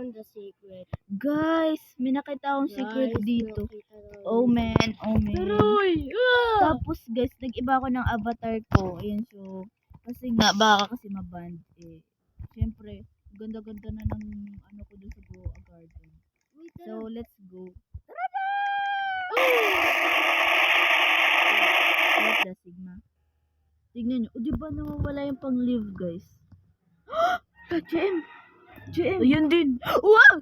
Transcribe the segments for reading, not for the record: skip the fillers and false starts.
found the secret. Guys, may nakita akong secret dito. Oh man. Tuloy! Tapos guys, nag-iba ako ng avatar ko. Ayun, so, kasi nga, baka kasi maband eh. Siyempre, ganda-ganda na ng ano ko doon sa Goa Garden. So, let's go. What the Sigma? Tignan nyo. O, diba nawawala yung pang-live, guys? GM! Ayun din. Wow!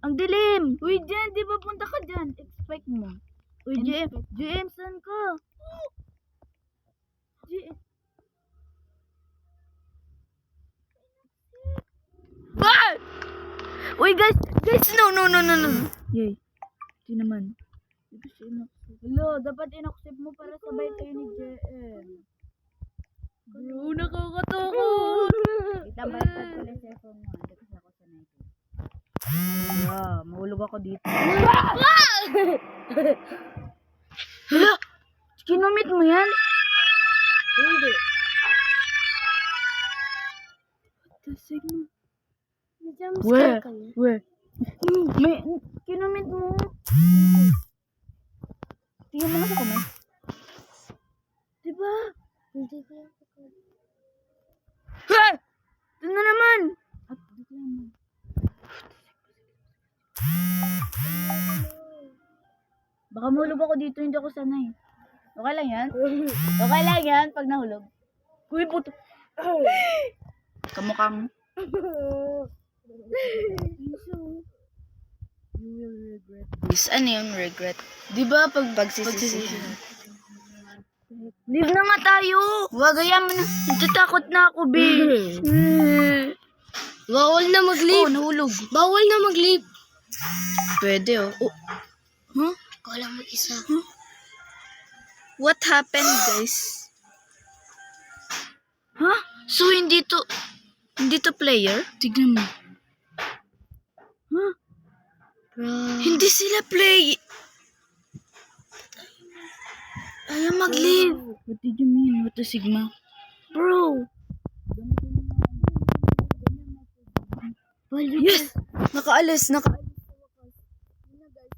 Ang dilim! Uy, Jen, di ba punta ka dyan? Expect mo. Uy, GM, saan ka? GM. Ah! Uy, guys, no. Yay. Di naman. Di ba siya inaccept? Hello, dapat inaccept mo para sabay kayo ni JM. Bro, nakakatakot. Itabaliktad ko lang cellphone mo. Hindi kasi ako sanay ko. Mahulog ako dito. Hala! Kinumit mo yan? Hindi. Sigma. Jumpscare ka niya. Where? May, kinumit mo. Tingnan mo nga sa comment. Diba? Hindi ko yan. Ha! Ito na naman! Update lang mo. Baka mahulog ako dito, hindi ako sanay. Okay lang yan? Okay lang yan pag nahulog. Uy, puto. Kamukha mo. You will regret this. Ano yung regret? Diba pag pagsisisi? Leave na nga tayo! Wag, ayaw mo na. Natatakot na ako, babe. Bawal na mag-leave. Oh, nahulog. Bawal na mag-leave. Pwede, oh. Huh? Ikaw lang mag-isa. What happened, guys? Huh? So, hindi to player? Tignan mo. Huh? Bro. Hindi sila play. Ayaw mag-leave. What did you mean? What the Sigma? Bro. Yes! Nakaalis.